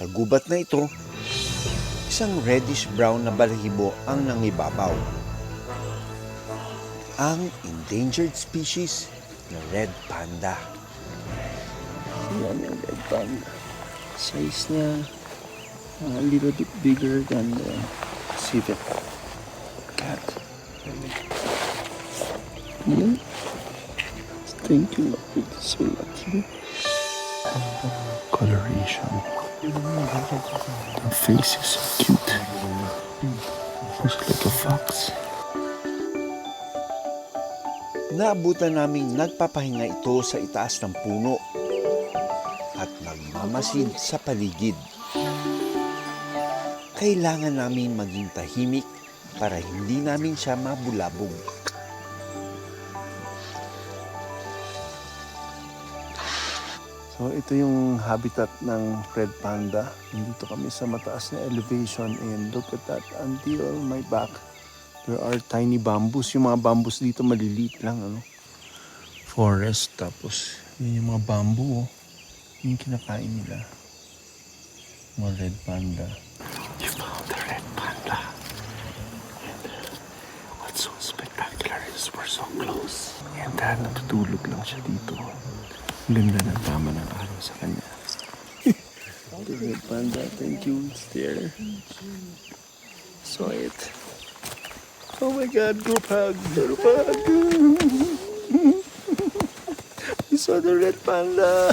Sa gubat na ito, isang reddish-brown na balahibo ang nangibabaw. Ang endangered species na red panda. Yan ang red panda. Size niya a little bit bigger than the civet cat. Yeah. Thank you, Lord. It's so lucky. Coloration. The face is so cute. Looks like a fox. Naabutan naming nagpapahinga ito sa itaas ng puno at nagmamasid sa paligid. Kailangan namin maging tahimik para hindi namin siya mabulabog. So ito yung habitat ng red panda. Nandito kami sa mataas na elevation and look at that, until my back there are tiny bamboos. Yung mga bamboos dito maliliit lang, ano? Forest, tapos yun yung mga bamboo, oh. Yung kinakain nila. Mga red panda. You found the red panda. And what's so spectacular is we're so close. And dahil natutulog lang siya dito. Ganda ng tama ng araw sa kanya. The red panda, thank you. It's there. Saw it. Oh my God, group hug. Group hug. We saw the red panda.